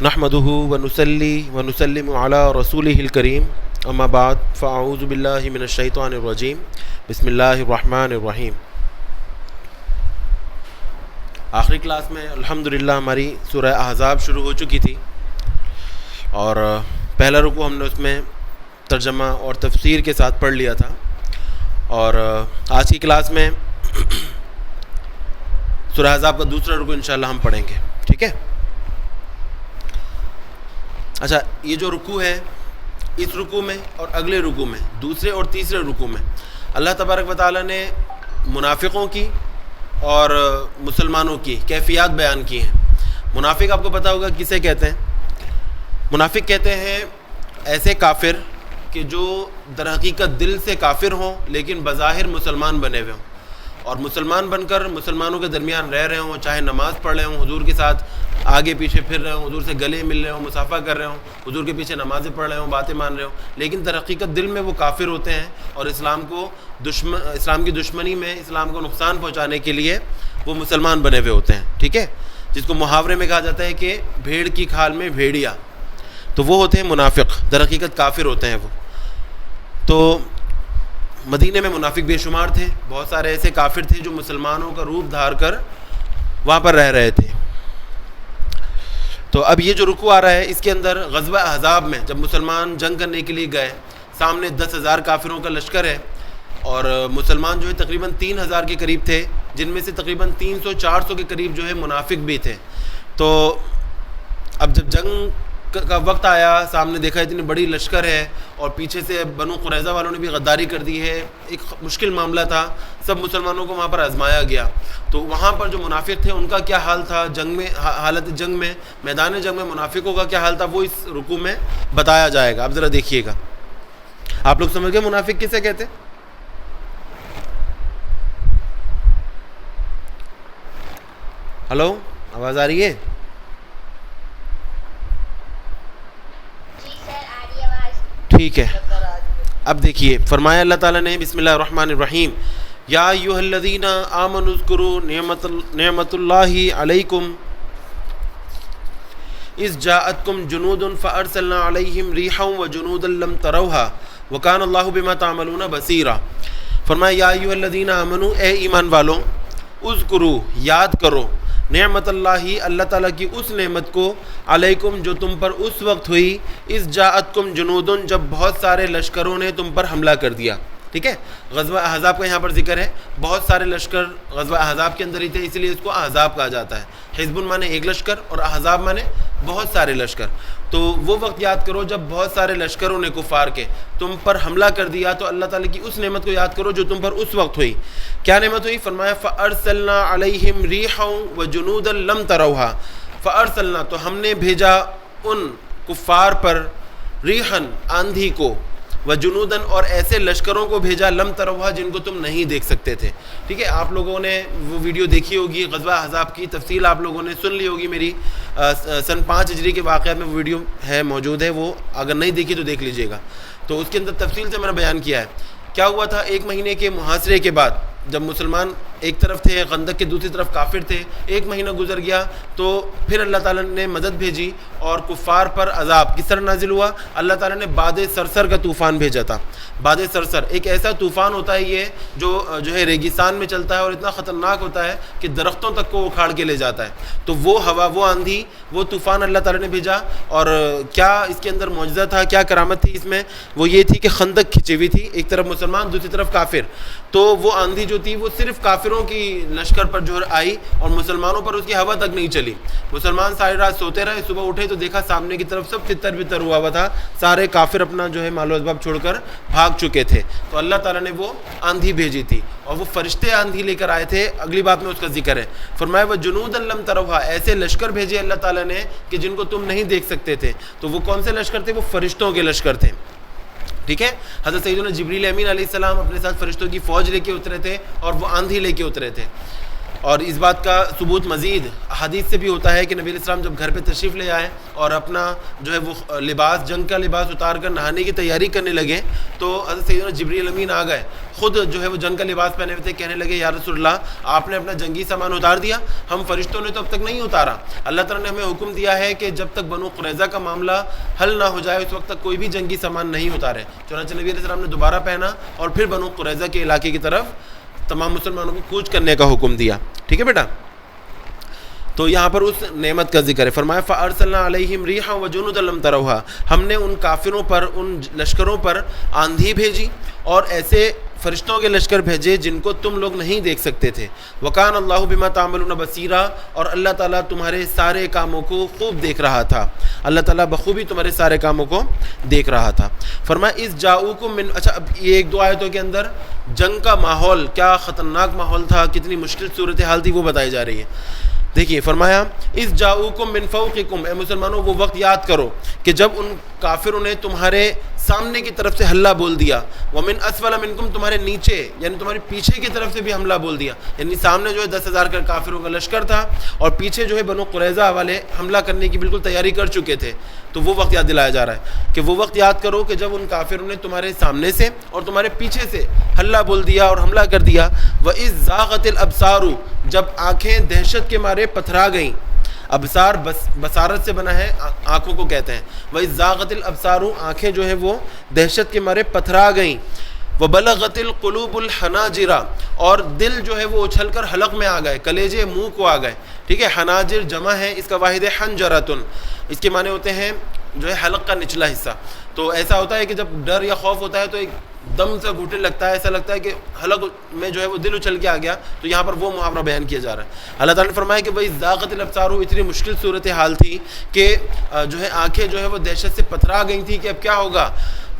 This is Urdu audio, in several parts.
نحمده ونصلي ونسلم على رسوله الكريم اما بعد فاعوذ بالله من الشیطان الرجیم بسم اللہ الرحمن الرحیم۔ آخری کلاس میں الحمدللہ ہماری سورہ احزاب شروع ہو چکی تھی اور پہلا رکوع ہم نے اس میں ترجمہ اور تفسیر کے ساتھ پڑھ لیا تھا، اور آج کی کلاس میں سورہ احزاب کا دوسرا رکوع انشاءاللہ ہم پڑھیں گے، ٹھیک ہے؟ اچھا، یہ جو رکوع ہے، اس رکوع میں اور اگلے رکوع میں، دوسرے اور تیسرے رکوع میں اللہ تبارک و تعالیٰ نے منافقوں کی اور مسلمانوں کی کیفیات بیان کی ہیں۔ منافق آپ کو پتہ ہوگا کسے کہتے ہیں؟ منافق کہتے ہیں ایسے کافر کہ جو در حقیقت دل سے کافر ہوں لیکن بظاہر مسلمان بنے ہوئے ہوں، اور مسلمان بن کر مسلمانوں کے درمیان رہ رہے ہوں، چاہے نماز پڑھ رہے ہوں، حضور کے ساتھ آگے پیچھے پھر رہے ہوں، حضور سے گلے مل رہے ہوں، مصافحہ کر رہے ہوں، حضور کے پیچھے نمازیں پڑھ رہے ہوں، باتیں مان رہے ہوں، لیکن در حقیقت دل میں وہ کافر ہوتے ہیں اور اسلام کی دشمنی میں اسلام کو نقصان پہنچانے کے لیے وہ مسلمان بنے ہوئے ہوتے ہیں، ٹھیک ہے؟ جس کو محاورے میں کہا جاتا ہے کہ بھیڑ کی کھال میں بھیڑیا، تو وہ ہوتے ہیں منافق، در حقیقت کافر ہوتے ہیں وہ۔ تو مدینے میں منافق بے شمار تھے، بہت سارے ایسے کافر تھے جو مسلمانوں کا روپ دھار کر وہاں پر رہ رہے تھے۔ تو اب یہ جو رکوع آ رہا ہے اس کے اندر غزوہ احزاب میں جب مسلمان جنگ کرنے کے لیے گئے، سامنے 10,000 کافروں کا لشکر ہے اور مسلمان جو ہے تقریباً 3,000 کے قریب تھے، جن میں سے تقریباً 300-400 کے قریب جو ہے منافق بھی تھے۔ تو اب جب جنگ کا وقت آیا، سامنے دیکھا اتنی بڑی لشکر ہے اور پیچھے سے بنو قریظہ والوں نے بھی غداری کر دی ہے، ایک مشکل معاملہ تھا، سب مسلمانوں کو وہاں پر آزمایا گیا۔ تو وہاں پر جو منافق تھے ان کا کیا حال تھا جنگ میں، حالت جنگ میں، میدان جنگ میں منافقوں کا کیا حال تھا، وہ اس رکوع میں بتایا جائے گا۔ اب ذرا دیکھیے گا، آپ لوگ سمجھ گئے منافق کسے کہتے؟ ہلو، آواز آ رہی ہے؟ ٹھیک ہے، اب دیکھیے فرمایا اللہ تعالیٰ نے، بسم اللہ الرحمن الرحیم، یا ایھا الذین آمنوا اذکروا نعمت اللہ علیکم اذ جاءتکم جنود فارسلنا علیہم ریحا وجنودا لم تروها وکان اللہ بما تعملون بصیرا۔ فرمایا یا ایھا الذین آمنوا، اے ایمان والوں، اذکروا، یاد کرو، نعمت اللہ تعالیٰ کی اس نعمت کو، علیکم جو تم پر اس وقت ہوئی، اذ جاءتکم جنود جب بہت سارے لشکروں نے تم پر حملہ کر دیا، ٹھیک ہے؟ غزوہ احزاب کا یہاں پر ذکر ہے، بہت سارے لشکر غزوہ احزاب کے اندر ہی تھے، اس لیے اس کو احزاب کہا جاتا ہے۔ حزب مانے ایک لشکر اور احزاب مانے بہت سارے لشکر۔ تو وہ وقت یاد کرو جب بہت سارے لشکروں نے کفار کے تم پر حملہ کر دیا، تو اللہ تعالیٰ کی اس نعمت کو یاد کرو جو تم پر اس وقت ہوئی۔ کیا نعمت ہوئی؟ فرمایا فَأَرْسَلْنَا عَلَيْهِمْ رِيحًا وَجُنُودًا لَمْ تَرَوْهَا، فَأَرْسَلْنَا تو ہم نے بھیجا ان کفار پر، ریحًا آندھی کو، وجنوداً اور ایسے لشکروں کو بھیجا، لم تروها جن کو تم نہیں دیکھ سکتے تھے، ٹھیک ہے؟ آپ لوگوں نے وہ ویڈیو دیکھی ہوگی، غزوہ احزاب کی تفصیل آپ لوگوں نے سن لی ہوگی، میری سن 5 ہجری کے واقعات میں وہ ویڈیو ہے، موجود ہے، وہ اگر نہیں دیکھی تو دیکھ لیجئے گا۔ تو اس کے اندر تفصیل سے میں نے بیان کیا ہے کیا ہوا تھا۔ 1 مہینے کے محاصرے کے بعد جب مسلمان ایک طرف تھے، خندق کے دوسری طرف کافر تھے، 1 مہینہ گزر گیا تو پھر اللہ تعالیٰ نے مدد بھیجی اور کفار پر عذاب کس طرح نازل ہوا؟ اللہ تعالیٰ نے باد صرصر کا طوفان بھیجا تھا۔ باد صرصر ایک ایسا طوفان ہوتا ہے یہ جو ہے ریگستان میں چلتا ہے اور اتنا خطرناک ہوتا ہے کہ درختوں تک کو اکھاڑ کے لے جاتا ہے۔ تو وہ ہوا، وہ آندھی، وہ طوفان اللہ تعالیٰ نے بھیجا، اور کیا اس کے اندر معجزہ تھا، کیا کرامت تھی اس میں؟ وہ یہ تھی کہ خندق کھچی ہوئی تھی، ایک طرف مسلمان دوسری طرف کافر، تو وہ آندھی جو تھی وہ صرف کافروں کی لشکر پر جو آئی اور مسلمانوں پر اس کی ہوا تک نہیں چلی۔ مسلمان ساری رات سوتے رہے، صبح اٹھے تو دیکھا سامنے کی طرف سب تتر بتر ہوا ہوا تھا، سارے کافر اپنا جو ہے مال و اسباب چھوڑ کر بھاگ چکے تھے۔ تو اللہ تعالیٰ نے وہ آندھی بھیجی تھی اور وہ فرشتے آندھی لے کر آئے تھے، اگلی بات میں اس کا ذکر ہے۔ فرمایا وہ جنود لم تروها، ایسے لشکر بھیجے اللہ تعالیٰ نے کہ جن کو تم نہیں دیکھ سکتے تھے۔ تو وہ کون سے لشکر تھے؟ وہ فرشتوں کے لشکر تھے، ٹھیک ہے؟ حضرت سیدنا جبریل امین علیہ السلام اپنے ساتھ فرشتوں کی فوج لے کے اترے تھے اور وہ آندھی لے کے اترے تھے۔ اور اس بات کا ثبوت مزید حدیث سے بھی ہوتا ہے کہ نبی علیہ السلام جب گھر پہ تشریف لے آئے اور اپنا جو ہے وہ لباس، جنگ کا لباس اتار کر نہانے کی تیاری کرنے لگے تو حضرت سیدنا جبریل امین آ گئے، خود جو ہے وہ جنگ کا لباس پہنے ہوئے تھے، کہنے لگے یا رسول اللہ آپ نے اپنا جنگی سامان اتار دیا؟ ہم فرشتوں نے تو اب تک نہیں اتارا، اللہ تعالیٰ نے ہمیں حکم دیا ہے کہ جب تک بنو قریظہ کا معاملہ حل نہ ہو جائے اس وقت تک کوئی بھی جنگی سامان نہیں اتارے۔ چنانچہ نبی علیہ السلام نے دوبارہ پہنا اور پھر بنو قریظہ کے علاقے کی طرف تمام مسلمانوں کو کوچ کرنے کا حکم دیا۔ ٹھیک ہے بیٹا، تو یہاں پر اس نعمت کا ذکر ہے۔ فرمایا فَأَرْسَلْنَا عَلَيْهِمْ رِيحًا وَجُنُودًا لَمْ تَرَوْهَا، ہم نے ان کافروں پر، ان لشکروں پر آندھی بھیجی اور ایسے فرشتوں کے لشکر بھیجے جن کو تم لوگ نہیں دیکھ سکتے تھے۔ وَكَانَ اللَّهُ بِمَا تَعْمَلُونَ بَصِيرًا، اور اللہ تعالیٰ تمہارے سارے کاموں کو خوب دیکھ رہا تھا، اللہ تعالیٰ بخوبی تمہارے سارے کاموں کو دیکھ رہا تھا۔ فرمایا اِذْ جَاءُوكُم مِّن، اچھا اب یہ ایک دو آیتوں کے اندر جنگ کا ماحول، کیا خطرناک ماحول تھا، کتنی مشکل صورتحال تھی، وہ بتائی جا رہی ہے۔ دیکھیے فرمایا اِذْ جَاءُوكُم مِّن فَوْقِكُم، اے مسلمانوں وہ وقت یاد کرو کہ جب ان کافروں نے تمہارے سامنے کی طرف سے حملہ بول دیا، وَمِنْ أَسْفَلَ مِنْكُمْ، تمہارے نیچے یعنی تمہارے پیچھے کی طرف سے بھی حملہ بول دیا، یعنی سامنے جو ہے 10,000 کا کافروں کا لشکر تھا اور پیچھے جو ہے بنو قریظہ والے حملہ کرنے کی بالکل تیاری کر چکے تھے۔ تو وہ وقت یاد دلایا جا رہا ہے کہ وہ وقت یاد کرو کہ جب ان کافروں نے تمہارے سامنے سے اور تمہارے پیچھے سے حملہ بول دیا اور حملہ کر دیا۔ وَإِذْ زَاغَتِ الْأَبْصَارُ، جب آنکھیں دہشت کے مارے پتھرا گئیں، ابصار بصارت سے بنا ہے، آنکھوں کو کہتے ہیں۔ وَإِذْ زَاغَتِ الْأَبْصَارُ، آنکھیں جو ہے وہ دہشت کے مارے پتھرا گئیں۔ وَبَلَغَتِ الْقُلُوبُ الْحَنَاجِرَ، اور دل جو ہے وہ اچھل کر حلق میں آ گئے، کلیجے منہ کو آ گئے۔ ٹھیک ہے، حناجر جمع ہے، اس کا واحد ہے حنجرتن، اس کے معنی ہوتے ہیں جو ہے حلق کا نچلا حصہ۔ تو ایسا ہوتا ہے کہ جب ڈر یا خوف ہوتا ہے تو ایک دم سے گھٹنے لگتا ہے، ایسا لگتا ہے کہ حلق میں جو ہے وہ دل اچھل کے آ گیا، تو یہاں پر وہ محاورہ بیان کیا جا رہا ہے۔ اللہ تعالیٰ نے فرمایا کہ بھائی ذاقت الابصار، اتنی مشکل صورتحال تھی کہ جو ہے آنکھیں جو ہے وہ دہشت سے پتھرا گئی تھی کہ اب کیا ہوگا۔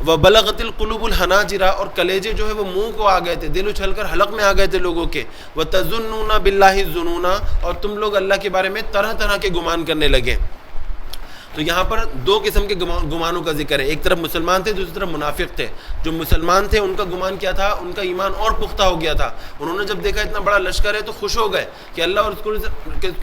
وَبَلَغَتِ الْقُلُوبُ الْحَنَاجِرَ، اور کلیجے جو ہے وہ منہ کو آ گئے تھے، دل اچھل کر حلق میں آ گئے تھے لوگوں کے۔ وَتَظُنُّونَ بِاللَّهِ الظُّنُونَ، اور تم لوگ اللہ کے بارے میں طرح طرح کے گمان کرنے لگے۔ تو یہاں پر دو قسم کے گمانوں کا ذکر ہے، ایک طرف مسلمان تھے، دوسری طرف منافق تھے۔ جو مسلمان تھے ان کا گمان کیا تھا، ان کا ایمان اور پختہ ہو گیا تھا، انہوں نے جب دیکھا اتنا بڑا لشکر ہے تو خوش ہو گئے کہ اللہ اور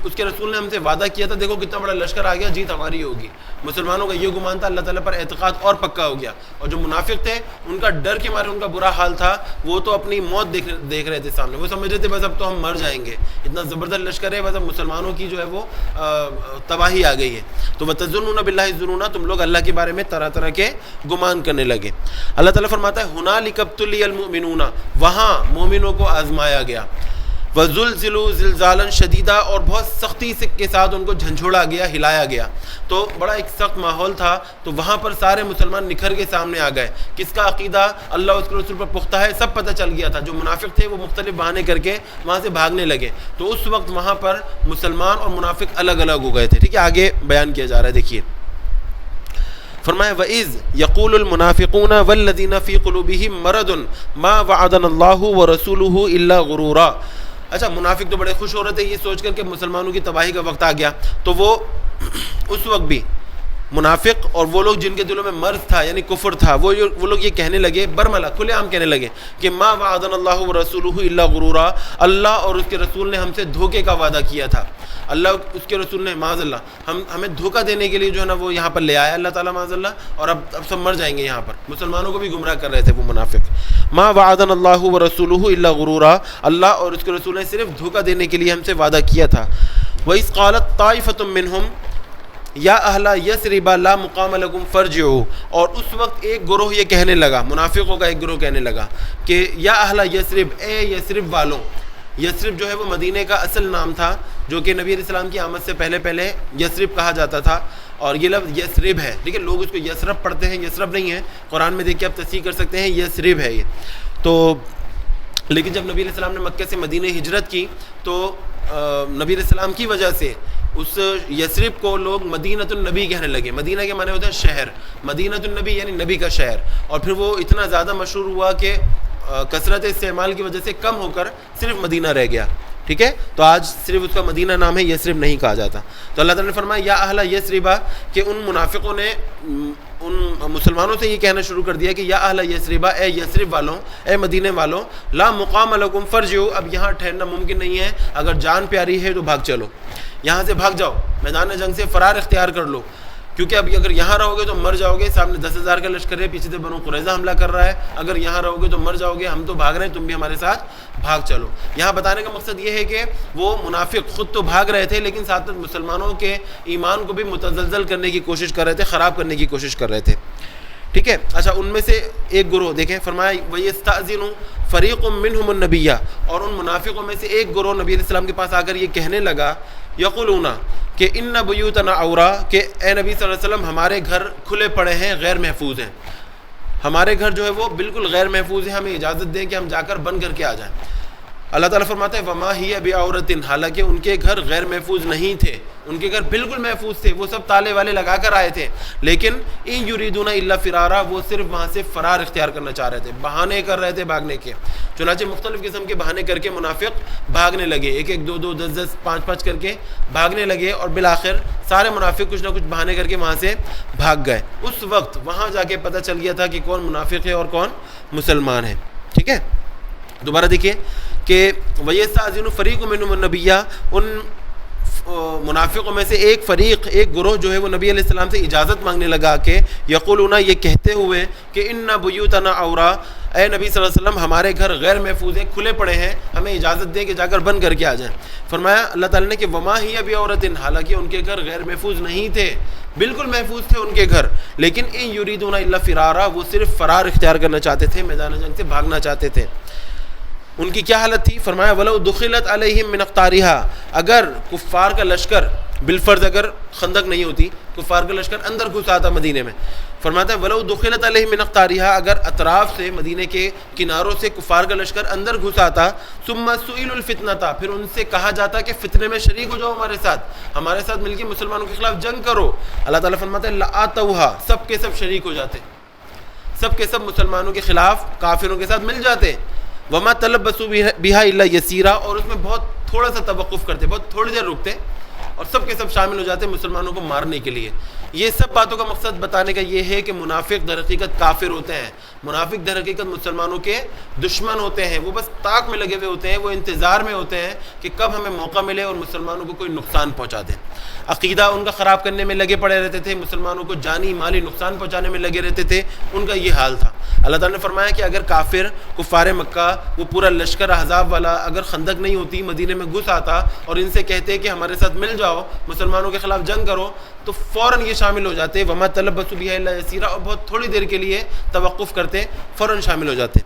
اس کے رسول نے ہم سے وعدہ کیا تھا، دیکھو کتنا بڑا لشکر آ گیا، جیت ہماری ہوگی۔ مسلمانوں کا یہ گمان تھا، اللہ تعالیٰ پر اعتقاد اور پکا ہو گیا۔ اور جو منافق تھے ان کا ڈر کے مارے ان کا برا حال تھا، وہ تو اپنی موت دیکھ رہے تھے سامنے، وہ سمجھ رہے تھے بس اب تو ہم مر جائیں گے، اتنا زبردست لشکر ہے، بس اب مسلمانوں کی جو ہے وہ تباہی آ گئی ہے۔ تو وَتَظُنُّونَ بِاللَّهِ الظُّنُونَ، تم لوگ اللہ کے بارے میں طرح طرح کے گمان کرنے لگے۔ اللہ تعالیٰ فرماتا ہے هُنَالِكَ ابْتُلِيَ الْمُؤْمِنُونَ، وہاں مومنوں کو آزمایا گیا۔ وَزُلْزِلُوا زِلْزَالًا شَدِيدًا، اور بہت سختی کے ساتھ ان کو جھنجھوڑا گیا، ہلایا گیا۔ تو بڑا ایک سخت ماحول تھا، تو وہاں پر سارے مسلمان نکھر کے سامنے آ گئے۔ کس کا عقیدہ اللہ اور اس کے رسول پر پختہ ہے سب پتہ چل گیا تھا۔ جو منافق تھے وہ مختلف بہانے کر کے وہاں سے بھاگنے لگے، تو اس وقت وہاں پر مسلمان اور منافق الگ الگ ہو گئے تھے۔ ٹھیک ہے، آگے بیان کیا جا رہا ہے، دیکھیے فرمایا وَإِذْ يَقُولُ الْمُنَافِقُونَ وَالَّذِينَ فِي قُلُوبِهِم مَّرَضٌ مَّا وَعَدَنَا اللَّهُ وَرَسُولُهُ إِلَّا غُرُورًا۔ اچھا، منافق تو بڑے خوش ہو رہے تھے یہ سوچ کر کہ مسلمانوں کی تباہی کا وقت آ گیا، تو وہ اس وقت بھی منافق اور وہ لوگ جن کے دلوں میں مرض تھا یعنی کفر تھا، وہ لوگ یہ کہنے لگے، برملا کھلے عام کہنے لگے کہ ما وعدنا اللہ ورسولہ الا غرورا، اللہ اور اس کے رسول نے ہم سے دھوکے کا وعدہ کیا تھا۔ اللہ اس کے رسول نے معاذ اللہ ہمیں دھوکہ دینے کے لیے جو ہے نا وہ یہاں پر لے آیا اللہ تعالیٰ معاذ اللہ، اور اب سب مر جائیں گے یہاں پر۔ مسلمانوں کو بھی گمراہ کر رہے تھے وہ منافق۔ ما وعدنا اللہ ورسولہ الا غرورا، اللہ اور اس کے رسول نے صرف دھوکہ دینے کے لیے ہم سے وعدہ کیا تھا۔ وَإِذْ قَالَتْ طَائِفَةٌ مِّنْهُمْ یا اہل یثرب لا مقام لکم فرجعوا، اور اس وقت ایک گروہ یہ کہنے لگا، منافقوں کا ایک گروہ کہنے لگا کہ یا اہل یثرب، اے یثرب والوں۔ یثرب جو ہے وہ مدینہ کا اصل نام تھا، جو کہ نبی علیہ السلام کی آمد سے پہلے یثرب کہا جاتا تھا، اور یہ لفظ یثرب ہے، ٹھیک ہے، لوگ اس کو یثرب پڑھتے ہیں، یثرب نہیں ہے، قرآن میں دیکھ کے آپ تصحیح کر سکتے ہیں، یثرب ہے یہ۔ تو لیکن جب نبی علیہ السلام نے مکہ سے مدینہ ہجرت کی تو نبی علیہ السلام کی وجہ سے اس یثرب کو لوگ مدینۃ النبی کہنے لگے۔ مدینہ کے معنی ہوتا ہے شہر، مدینۃ النبی یعنی نبی کا شہر، اور پھر وہ اتنا زیادہ مشہور ہوا کہ کثرت استعمال کی وجہ سے کم ہو کر صرف مدینہ رہ گیا، ٹھیک ہے، تو آج صرف اس کا مدینہ نام ہے، یثرب نہیں کہا جاتا۔ تو اللہ تعالیٰ نے فرمایا یا اہل یثرب، کہ ان منافقوں نے ان مسلمانوں سے یہ کہنا شروع کر دیا کہ یا اہل یثرب، اے یثرب والوں، اے مدینے والوں، لا مقام لکم فرجعوا، اب یہاں ٹھہرنا ممکن نہیں ہے، اگر جان پیاری ہے تو بھاگ چلو، یہاں سے بھاگ جاؤ، میدان جنگ سے فرار اختیار کر لو، کیونکہ اب اگر یہاں رہو گے تو مر جاؤ گے، سامنے 10,000 کا لشکر ہے، پیچھے سے بنو قریظہ حملہ کر رہا ہے، اگر یہاں رہو گے تو مر جاؤ گے، ہم تو بھاگ رہے ہیں، تم بھی ہمارے ساتھ بھاگ چلو۔ یہاں بتانے کا مقصد یہ ہے کہ وہ منافق خود تو بھاگ رہے تھے، لیکن ساتھ ساتھ مسلمانوں کے ایمان کو بھی متزلزل کرنے کی کوشش کر رہے تھے، خراب کرنے کی کوشش کر رہے تھے، ٹھیک ہے۔ اچھا، ان میں سے ایک گروہ دیکھیں، فرمایا وَيَسْتَأْذِنُ فَرِيقٌ مِّنْهُمُ النَّبِيَّ، اور ان منافقوں میں سے ایک گروہ نبی علیہ السلام کے پاس آ کر یہ کہنے لگا، یقولون کہ ان بیوتنا عورا، کہ اے نبی صلی اللہ علیہ وسلم ہمارے گھر کھلے پڑے ہیں، غیر محفوظ ہیں، ہمارے گھر جو ہے وہ بالکل غیر محفوظ ہیں، ہمیں اجازت دیں کہ ہم جا کر بند کر کے آ جائیں۔ اللہ تعالیٰ فرماتا ہے وما ہی بعورۃ، حالانکہ ان کے گھر غیر محفوظ نہیں تھے، ان کے گھر بالکل محفوظ تھے، وہ سب تالے والے لگا کر آئے تھے، لیکن ان یریدون الا فرارا، وہ صرف وہاں سے فرار اختیار کرنا چاہ رہے تھے، بہانے کر رہے تھے بھاگنے کے۔ چنانچہ مختلف قسم کے بہانے کر کے منافق بھاگنے لگے، ایک ایک، دو دو، 10 5 5 کر کے بھاگنے لگے، اور بالآخر سارے منافق کچھ نہ کچھ بہانے کر کے وہاں سے بھاگ گئے۔ اس وقت وہاں جا کے پتہ چل گیا تھا کہ کون منافق ہے اور کون مسلمان ہے، ٹھیک ہے۔ دوبارہ دیکھیے کہ وَيَسْتَأْذِنُ فَرِيقٌ مِّنْهُمُ النَّبِيَّ، ان منافقوں میں سے ایک فریق، ایک گروہ جو ہے وہ نبی علیہ السلام سے اجازت مانگنے لگا کہ یقولون، یہ کہتے ہوئے کہ ان بیوتنا عورا، اے نبی صلی اللہ علیہ وسلم ہمارے گھر غیر محفوظ ہیں، کھلے پڑے ہیں، ہمیں اجازت دیں کہ جا کر بند کر کے آ جائیں۔ فرمایا اللہ تعالیٰ نے کہ وما ہی بعورۃ، حالانکہ ان کے گھر غیر محفوظ نہیں تھے، بالکل محفوظ تھے ان کے گھر، لیکن ان یریدون الا فرارا، وہ صرف فرار اختیار کرنا چاہتے تھے، میدان جنگ سے بھاگنا چاہتے تھے۔ ان کی کیا حالت تھی؟ فرمایا وَلَوْ دُخِلَتْ عَلَيْهِمْ مِنْ أَقْطَارِهَا، اگر کفار کا لشکر بالفرض اگر خندق نہیں ہوتی، کفار کا لشکر اندر گھس آتا مدینے میں، فرماتا ہے وَلَوْ دُخِلَتْ عَلَيْهِمْ مِنْ أَقْطَارِهَا، اگر اطراف سے مدینے کے کناروں سے کفار کا لشکر اندر گھس آتا، ثُمَّ سُئِلُوا الْفِتْنَةَ، پھر ان سے کہا جاتا کہ فتنے میں شریک ہو جاؤ، ہمارے ساتھ مل کے مسلمانوں کے خلاف جنگ کرو، اللہ تعالیٰ فرماتا ہے لَآتَوْهَا، سب کے سب شریک ہو جاتے، سب کے سب مسلمانوں کے خلاف کافروں کے ساتھ مل جاتے، وما تلبسوا بها الا یسیرا، اور اس میں بہت تھوڑا سا توقف کرتے، بہت تھوڑی دیر رکتے، اور سب کے سب شامل ہو جاتے مسلمانوں کو مارنے کے لیے۔ یہ سب باتوں کا مقصد بتانے کا یہ ہے کہ منافق در حقیقت کافر ہوتے ہیں، منافق در حقیقت مسلمانوں کے دشمن ہوتے ہیں، وہ بس طاق میں لگے ہوئے ہوتے ہیں، وہ انتظار میں ہوتے ہیں کہ کب ہمیں موقع ملے اور مسلمانوں کو کوئی نقصان پہنچا دیں۔ عقیدہ ان کا خراب کرنے میں لگے پڑے رہتے تھے، مسلمانوں کو جانی مالی نقصان پہنچانے میں لگے رہتے تھے، ان کا یہ حال تھا۔ اللہ تعالیٰ نے فرمایا کہ اگر کافر کفار مکہ وہ پورا لشکر احزاب والا اگر خندق نہیں ہوتی مدینے میں گھس آتا اور ان سے کہتے کہ ہمارے ساتھ مل جاؤ، مسلمانوں کے خلاف جنگ کرو، تو فوراً یہ شامل ہو جاتے، وما تلبسوا بها الا یسیرا، اور بہت تھوڑی دیر کے لیے توقف کرتے، فوراً شامل ہو جاتے،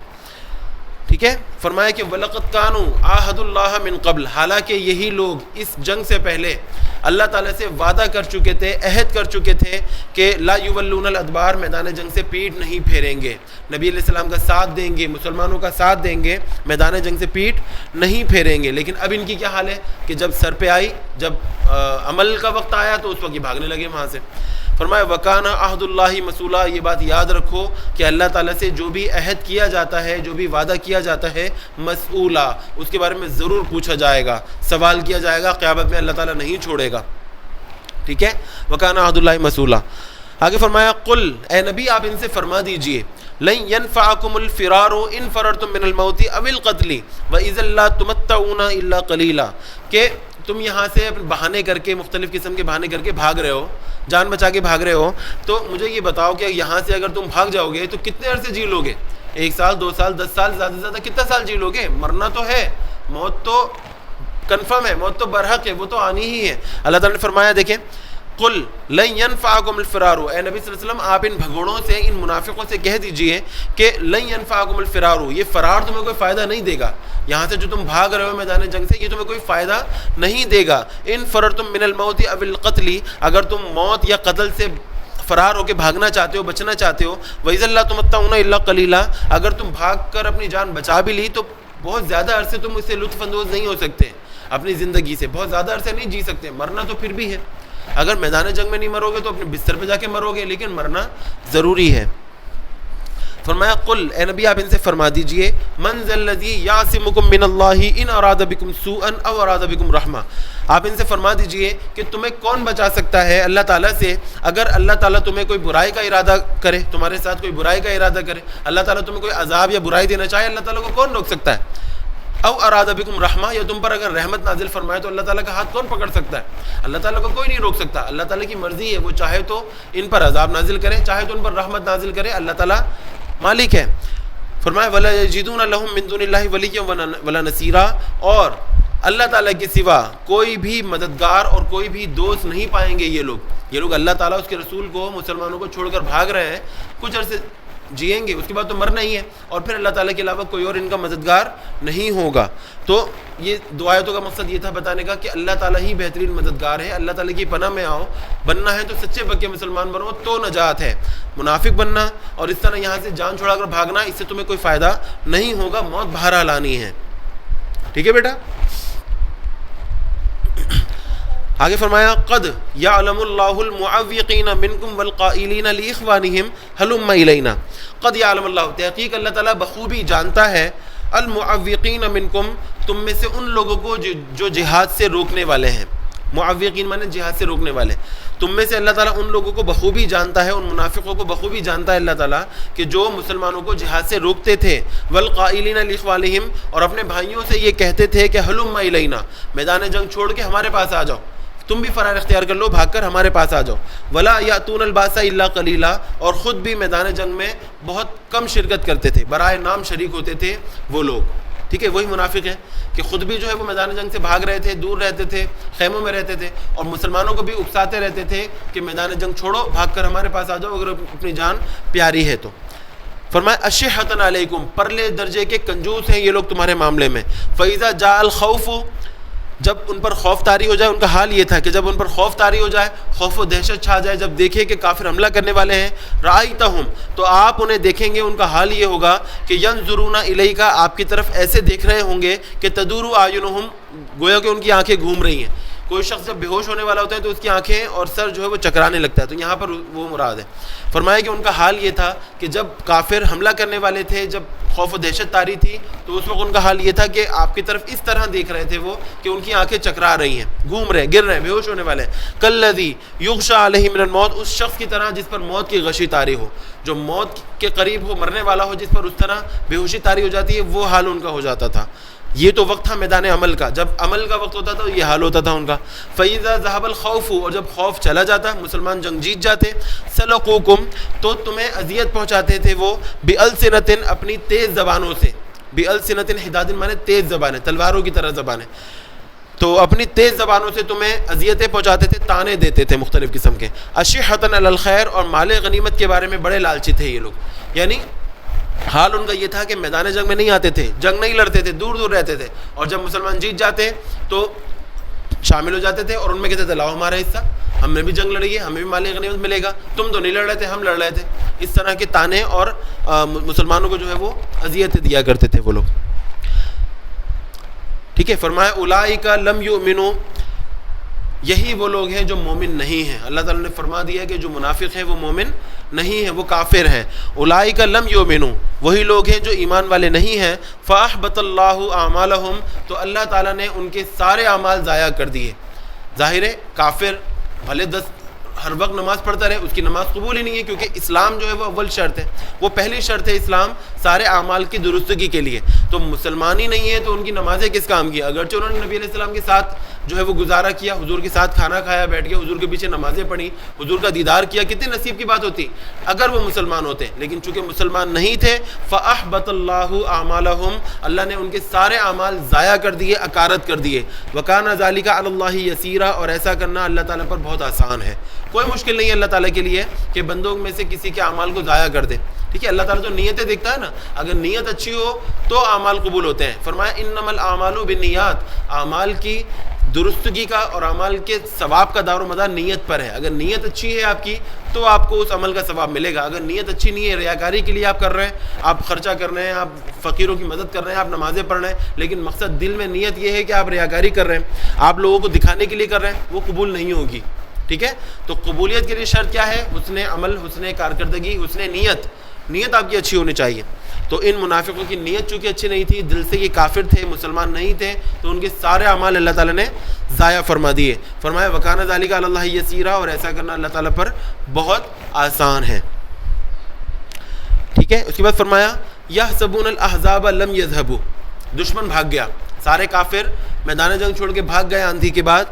ٹھیک ہے۔ فرمایا کہ وَلَقَدْ كَانُوا عَاهَدُوا اللَّهَ مِنْ قَبْلُ، حالانکہ یہی لوگ اس جنگ سے پہلے اللہ تعالیٰ سے وعدہ کر چکے تھے، عہد کر چکے تھے کہ لا یولون الادبار، میدان جنگ سے پیٹ نہیں پھیریں گے، نبی علیہ السلام کا ساتھ دیں گے، مسلمانوں کا ساتھ دیں گے، میدان جنگ سے پیٹ نہیں پھیریں گے۔ لیکن اب ان کی کیا حال ہے کہ جب سر پہ آئی، جب عمل کا وقت آیا تو اس وقت یہ بھاگنے لگے وہاں سے۔ فرمایا وَكَانَ عَهْدُ اللَّهِ مَسْئُولًا، یہ بات یاد رکھو کہ اللہ تعالیٰ سے جو بھی عہد کیا جاتا ہے، جو بھی وعدہ کیا جاتا ہے، مسئولا، اس کے بارے میں ضرور پوچھا جائے گا، سوال کیا جائے گا، قیامت میں اللہ تعالیٰ نہیں چھوڑے گا، ٹھیک ہے۔ وَكَانَ عَهْدُ اللَّهِ مَسْئُولًا۔ آگے فرمایا قل، اے نبی آپ ان سے فرما دیجئے، لن ينفعكم الفرار ان فررتم من الموت او القتل واذا لا تمتعون الا قليلا، کہ تم یہاں سے بہانے کر کے، مختلف قسم کے بہانے کر کے بھاگ رہے ہو، جان بچا کے بھاگ رہے ہو، تو مجھے یہ بتاؤ کہ یہاں سے اگر تم بھاگ جاؤ گے تو کتنے عرصے جی لو گے؟ 1 سال 2 سال 10 سال، زیادہ سے زیادہ کتنا سال جی لو گے؟ مرنا تو ہے، موت تو کنفرم ہے، موت تو برحق ہے، وہ تو آنی ہی ہے۔ اللہ تعالیٰ نے فرمایا دیکھیں قل لن ينفعكم الفرار، اے نبی صلی اللہ علیہ وسلم آپ ان بھگوڑوں سے، ان منافقوں سے کہہ دیجئے کہ لن ينفعكم الفرار، یہ فرار تمہیں کوئی فائدہ نہیں دے گا، یہاں سے جو تم بھاگ رہے ہو میدان جنگ سے، یہ تمہیں کوئی فائدہ نہیں دے گا۔ ان فررتم من الموت او القتل، اگر تم موت یا قتل سے فرار ہو کے بھاگنا چاہتے ہو، بچنا چاہتے ہو، وَإِذَا لَا تُمَتَّعُونَ إِلَّا قَلِيلًا، اگر تم بھاگ کر اپنی جان بچا بھی لی تو بہت زیادہ عرصے تم اس سے لطف اندوز نہیں ہو سکتے، اپنی زندگی سے بہت زیادہ عرصے نہیں جی سکتے، مرنا تو پھر بھی ہے، اگر میدان جنگ میں نہیں مرو گے تو اپنے بستر پہ جا کے مرو گے، لیکن مرنا ضروری ہے۔ فرمایا قل اے نبی آپ ان سے فرما دیجئے من ذا الذی یعصمکم من اللہ ان اراد بکم سوءا او اراد بکم رحمہ، آپ ان سے فرما دیجئے کہ تمہیں کون بچا سکتا ہے اللہ تعالیٰ سے اگر اللہ تعالیٰ تمہیں کوئی برائی کا ارادہ کرے، تمہارے ساتھ کوئی برائی کا ارادہ کرے، اللہ تعالیٰ تمہیں کوئی عذاب یا برائی دینا چاہے، اللہ تعالیٰ کو کون روک سکتا ہے؟ او اراد بکم رحمہ، یا تم پر اگر رحمت نازل فرمائے تو اللہ تعالیٰ کا ہاتھ کون پکڑ سکتا ہے؟ اللہ تعالیٰ کو کوئی نہیں روک سکتا، اللہ تعالیٰ کی مرضی ہے، وہ چاہے تو ان پر عذاب نازل کرے، چاہے تو ان پر رحمت نازل کرے، اللہ تعالیٰ مالک ہے۔ فرمایا ولا یجدون لهم من دون اللہ ولیا ولا نصیرا، اور اللہ تعالیٰ کے سوا کوئی بھی مددگار اور کوئی بھی دوست نہیں پائیں گے یہ لوگ اللہ تعالیٰ اس کے رسول کو مسلمانوں کو چھوڑ کر بھاگ رہے ہیں، کچھ عرصے جئیں گے، اس کے بعد تو مرنا ہی ہے، اور پھر اللہ تعالیٰ کے علاوہ کوئی اور ان کا مددگار نہیں ہوگا۔ تو یہ دو آیتوں کا مقصد یہ تھا بتانے کا کہ اللہ تعالیٰ ہی بہترین مددگار ہے، اللہ تعالیٰ کی پناہ میں آؤ، بننا ہے تو سچے پکے مسلمان بنو تو نجات ہے، منافق بننا اور اس طرح یہاں سے جان چھڑا کر بھاگنا، اس سے تمہیں کوئی فائدہ نہیں ہوگا، موت بہرحال آنی ہے۔ ٹھیک ہے بیٹا؟ آگے فرمایا قد یعلم اللہ المعوقین منکم والقائلین لاخوانہم ہلم الینا، قد یعلم اللہ، تحقیق اللہ تعالیٰ بخوبی جانتا ہے، المعوقین منکم، تم میں سے ان لوگوں کو جو جہاد سے روکنے والے ہیں، معوقین مانے جہاد سے روکنے والے، تم میں سے اللہ تعالیٰ ان لوگوں کو بخوبی جانتا ہے، ان منافقوں کو بخوبی جانتا ہے اللہ تعالیٰ کہ جو مسلمانوں کو جہاد سے روکتے تھے، والقائلین لاخوانہم، اور اپنے بھائیوں سے یہ کہتے تھے کہ ہلم الینا، میدان جنگ چھوڑ کے ہمارے پاس آ جاؤ، تم بھی فرار اختیار کر لو، بھاگ کر ہمارے پاس آ جاؤ، ولا یاتون الباس الا قلیلا، اور خود بھی میدان جنگ میں بہت کم شرکت کرتے تھے، برائے نام شریک ہوتے تھے وہ لوگ۔ ٹھیک ہے، وہی منافق ہیں کہ خود بھی جو ہے وہ میدان جنگ سے بھاگ رہے تھے، دور رہتے تھے، خیموں میں رہتے تھے، اور مسلمانوں کو بھی اکساتے رہتے تھے کہ میدان جنگ چھوڑو، بھاگ کر ہمارے پاس آ جاؤ اگر اپنی جان پیاری ہے تو۔ فرمایا اشحۃ علیکم، پرلے درجے کے کنجوس ہیں یہ لوگ تمہارے معاملے میں، فاذا جاء الخوف، جب ان پر خوف طاری ہو جائے، ان کا حال یہ تھا کہ جب ان پر خوف طاری ہو جائے، خوف و دہشت چھا جائے، جب دیکھے کہ کافر حملہ کرنے والے ہیں، رأیتہم، تو آپ انہیں دیکھیں گے، ان کا حال یہ ہوگا کہ ینظرون الیک، آپ کی طرف ایسے دیکھ رہے ہوں گے کہ تدور اعینہم، گویا کہ ان کی آنکھیں گھوم رہی ہیں۔ کوئی شخص جب بے ہوش ہونے والا ہوتا ہے تو اس کی آنکھیں اور سر جو ہے وہ چکرانے لگتا ہے، تو یہاں پر وہ مراد ہے۔ فرمایا کہ ان کا حال یہ تھا کہ جب کافر حملہ کرنے والے تھے، جب خوف و دہشت طاری تھی، تو اس وقت ان کا حال یہ تھا کہ آپ کی طرف اس طرح دیکھ رہے تھے وہ کہ ان کی آنکھیں چکرا رہی ہیں، گھوم رہے ہیں، گر رہے ہیں، بے ہوش ہونے والے ہیں۔ کالذی یغشی علیہ من الموت، اس شخص کی طرح جس پر موت کی غشی طاری ہو، جو موت کے قریب ہو، مرنے والا ہو، جس پر اس طرح بے ہوشی طاری ہو جاتی ہے، وہ حال ان کا ہو جاتا تھا۔ یہ تو وقت تھا میدان عمل کا، جب عمل کا وقت ہوتا تھا یہ حال ہوتا تھا ان کا۔ فَإِذَا ذَهَبَ الْخَوْفُ، اور جب خوف چلا جاتا، مسلمان جنگ جیت جاتے، سَلَقُوكُمْ، تو تمہیں اذیت پہنچاتے تھے وہ، بِأَلْسِنَةٍ، اپنی تیز زبانوں سے، بِأَلْسِنَةٍ حِدَادٍ مانے تیز زبانیں، تلواروں کی طرح زبانیں، تو اپنی تیز زبانوں سے تمہیں اذیتیں پہنچاتے تھے، تانے دیتے تھے مختلف قسم کے۔ أَشِحَّةً عَلَى الْخَيْرِ، اور مال غنیمت کے بارے میں بڑے لالچی تھے یہ لوگ، یعنی حال ان کا یہ تھا کہ میدان جنگ میں نہیں آتے تھے، جنگ نہیں لڑتے تھے، دور دور رہتے تھے، اور جب مسلمان جیت جاتے تو شامل ہو جاتے تھے اور ان میں کہتے تھے لاؤ ہمارا حصہ، ہم نے بھی جنگ لڑی ہے، ہمیں بھی مال غنیمت ملے گا، تم تو نہیں لڑ رہے تھے، ہم لڑ رہے تھے۔ اس طرح کے تانے اور مسلمانوں کو جو ہے وہ اذیتیں دیا کرتے تھے وہ لوگ۔ ٹھیک ہے، فرمایا اولئک لم یؤمنوا، یہی وہ لوگ ہیں جو مومن نہیں ہیں۔ اللہ تعالیٰ نے فرما دیا کہ جو منافق ہیں وہ مومن نہیں ہیں، وہ کافر ہیں۔ اولئک لم یؤمنوا، وہی لوگ ہیں جو ایمان والے نہیں ہیں۔ فاحبط اللہ اعمالہم، تو اللہ تعالیٰ نے ان کے سارے اعمال ضائع کر دیے۔ ظاہر ہے کافر بھلے ہر وقت نماز پڑھتا رہے، اس کی نماز قبول ہی نہیں ہے، کیونکہ اسلام جو ہے وہ اول شرط ہے، وہ پہلی شرط ہے اسلام سارے اعمال کی درستگی کے لیے۔ تو مسلمان ہی نہیں ہے تو ان کی نمازیں کس کام کی؟ اگرچہ انہوں نے نبی علیہ السلام کے ساتھ جو ہے وہ گزارا کیا، حضور کے ساتھ کھانا کھایا، بیٹھ کے حضور کے پیچھے نمازیں پڑھی، حضور کا دیدار کیا، کتنے نصیب کی بات ہوتی اگر وہ مسلمان ہوتے، لیکن چونکہ مسلمان نہیں تھے، فاحبط اللہ اعمالہم، اللہ نے ان کے سارے اعمال ضائع کر دیے، اکارت کر دیے۔ وکان ذلک علی اللہ یسیرا، اور ایسا کرنا اللہ تعالیٰ پر بہت آسان ہے، کوئی مشکل نہیں ہے اللہ تعالیٰ کے لیے کہ بندوں میں سے کسی کے اعمال کو ضائع کر دے۔ ٹھیک ہے، اللہ تعالیٰ تو نیتیں دیکھتا ہے نا، اگر نیت اچھی ہو تو اعمال قبول ہوتے ہیں۔ فرمایا انما الاعمال بالنیات، اعمال کی درستگی کا اور اعمال کے ثواب کا دار و مدار نیت پر ہے۔ اگر نیت اچھی ہے آپ کی تو آپ کو اس عمل کا ثواب ملے گا، اگر نیت اچھی نہیں ہے، ریاکاری کے لیے آپ کر رہے ہیں، آپ خرچہ کر رہے ہیں، آپ فقیروں کی مدد کر رہے ہیں، آپ نمازیں پڑھ رہے ہیں، لیکن مقصد دل میں نیت یہ ہے کہ آپ ریاکاری کر رہے ہیں، آپ لوگوں کو دکھانے کے لیے کر رہے ہیں، وہ قبول نہیں ہوگی۔ ٹھیک ہے، تو قبولیت کے لیے شرط کیا ہے؟ حسن عمل، حسن کارکردگی، حسن نیت، نیت آپ کی اچھی ہونی چاہیے. تو ان منافقوں کی نیت چونکہ اچھی نہیں تھی, دل سے یہ کافر تھے, مسلمان نہیں تھے, تو ان کے سارے اعمال اللہ تعالیٰ نے ضائع فرما دیے. فرمایا وکان ذالک علی اللہ یسیرا, اور ایسا کرنا اللہ تعالیٰ پر بہت آسان ہے. ٹھیک ہے. اس کے بعد فرمایا یحسبون الاحزاب لم یذهبوا, دشمن بھاگ گیا, سارے کافر میدان جنگ چھوڑ کے بھاگ گئے آندھی کے بعد,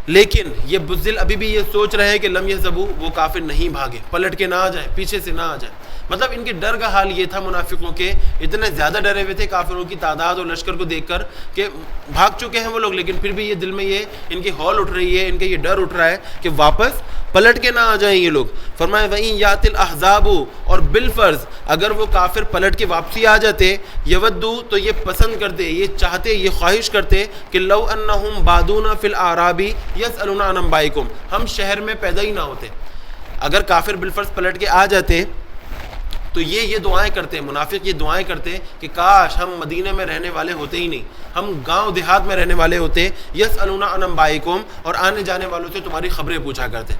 لیکن یہ بزدل ابھی بھی یہ سوچ رہے ہیں کہ لم یذهبوا, وہ کافر نہیں بھاگے, پلٹ کے نہ آ جائیں, پیچھے سے نہ آ جائیں. مطلب ان کے ڈر کا حال یہ تھا منافقوں کے, اتنے زیادہ ڈرے ہوئے تھے کافروں کی تعداد اور لشکر کو دیکھ کر کہ بھاگ چکے ہیں وہ لوگ, لیکن پھر بھی یہ دل میں یہ ان کی ہول اٹھ رہی ہے, ان کا یہ ڈر اٹھ رہا ہے کہ واپس پلٹ کے نہ آ جائیں یہ لوگ. فرمایا وَإِن يَأْتِ الْأَحْزَابُ, اور بالفرض اگر وہ کافر پلٹ کے واپسی آ جاتے, یودو, تو یہ پسند کرتے, یہ چاہتے, یہ خواہش کرتے کہ لو انہم بادون فی الاعراب یسألون عن انبائکم, ہم شہر میں پیدا ہی نہ ہوتے. اگر کافر بالفرض پلٹ کے آ جاتے تو یہ دعائیں کرتے, منافق یہ دعائیں کرتے کہ کاش ہم مدینے میں رہنے والے ہوتے ہی نہیں, ہم گاؤں دیہات میں رہنے والے ہوتے. یسألون عن انبائکم, اور آنے جانے والوں سے تمہاری خبریں پوچھا کرتے.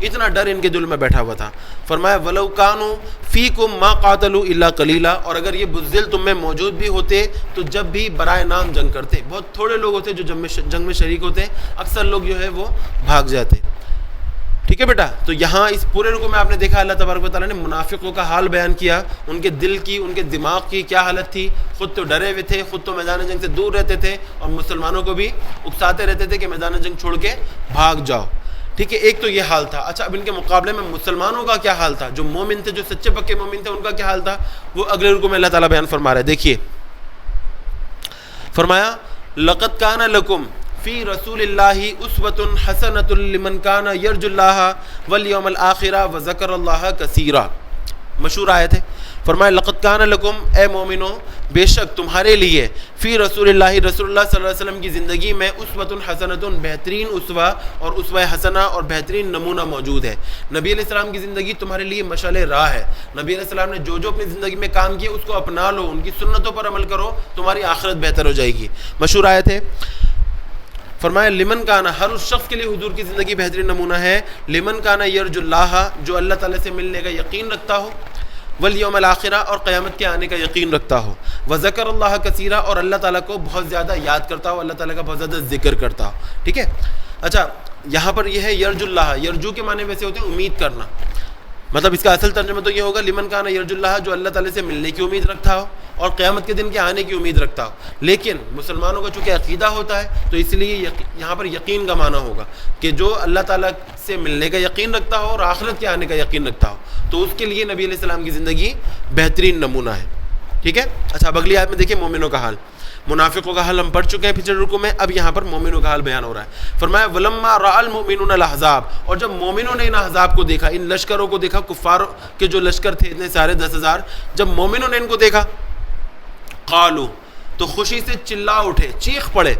اتنا ڈر ان کے دل میں بیٹھا ہوا تھا. فرمایا ولو کانوا فیکم ما قاتلوا الا قلیلا, اور اگر یہ بزدل تم میں موجود بھی ہوتے تو جب بھی برائے نام جنگ کرتے. بہت تھوڑے لوگ ہوتے جو جنگ میں شریک ہوتے, اکثر لوگ جو ہے وہ بھاگ جاتے. ٹھیک ہے بیٹا. تو یہاں اس پورے رکوع میں آپ نے دیکھا اللہ تبارک و تعالیٰ نے منافقوں کا حال بیان کیا, ان کے دل کی, ان کے دماغ کی کیا حالت تھی. خود تو ڈرے ہوئے تھے, خود تو میدان جنگ سے دور رہتے تھے, اور مسلمانوں کو بھی اکساتے رہتے تھے کہ میدان جنگ چھوڑ کے بھاگ جاؤ. ٹھیک ہے, ایک تو یہ حال تھا. اچھا, اب ان کے مقابلے میں مسلمانوں کا کیا حال تھا, جو مومن تھے, جو سچے پکے مومن تھے, ان کا کیا حال تھا, وہ اگلے رکوع میں اللہ تعالیٰ بیان فرما رہا ہے. دیکھیے فرمایا لقد کان لکم فی رسول اللہ اسوۃ حسنۃ لمن کان یرجو اللہ والیوم الآخر وذکر اللہ کثیرا. مشہور آیت ہے. فرمایا لقد کان لکم, اے مومنو, بے شک تمہارے لیے, فی رسول اللہ, رسول اللہ صلی اللہ علیہ وسلم کی زندگی میں, اسوۃ حسنۃ, بہترین اسوہ اور اسوہ حسنہ اور بہترین نمونہ موجود ہے. نبی علیہ السلام کی زندگی تمہارے لیے مشعل راہ ہے. نبی علیہ السلام نے جو اپنی زندگی میں کام کیے اس کو اپنا لو, ان کی سنتوں پر عمل کرو, تمہاری آخرت بہتر ہو جائے گی. مشہور آیت ہے. فرمایا لمن کانا, ہر اس شخص کے لیے حضور کی زندگی بہترین نمونہ ہے. لمن کانا یرجو اللہ, جو اللہ تعالیٰ سے ملنے کا یقین رکھتا ہو, والیوم الآخرہ, اور قیامت کے آنے کا یقین رکھتا ہو, وذکر اللہ کثیرا, اور اللہ تعالیٰ کو بہت زیادہ یاد کرتا ہو, اللہ تعالیٰ کا بہت زیادہ ذکر کرتا ہو. ٹھیک ہے. اچھا, یہاں پر یہ ہے یرجو اللہ. یرجو کے معنی ویسے ہوتے ہیں امید کرنا, مطلب اس کا اصل ترجمہ تو یہ ہوگا لمن کانا یرجو اللہ, جو اللہ تعالیٰ سے ملنے کی امید رکھتا ہو اور قیامت کے دن کے آنے کی امید رکھتا ہو. لیکن مسلمانوں کا چونکہ عقیدہ ہوتا ہے تو اس لیے یہاں پر یقین کا معنی ہوگا کہ جو اللہ تعالیٰ سے ملنے کا یقین رکھتا ہو اور آخرت کے آنے کا یقین رکھتا ہو, تو اس کے لیے نبی علیہ السلام کی زندگی بہترین نمونہ ہے. ٹھیک ہے. اچھا, اب اگلی آیت میں دیکھیں مومنوں کا حال. منافقوں کا حال ہم پڑھ چکے ہیں پچھلے رکوع میں, اب یہاں پر مومنوں کا حال بیان ہو رہا ہے. فرمایا ولما رأى المؤمنون الاحزاب, اور جب مومنوں نے ان احزاب کو دیکھا, ان لشکروں کو دیکھا, کفار کے جو لشکر تھے اتنے سارے 10,000, جب مومنوں نے ان کو دیکھا, قالوا, تو خوشی سے چلا اٹھے, چیخ پڑے,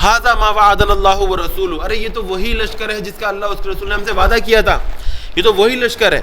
ھذا ما وعدنا اللہ ورسولہ, ارے یہ تو وہی لشکر ہے جس کا اللہ اور اس کے رسول نے ہم سے وعدہ کیا تھا, یہ تو وہی لشکر ہے.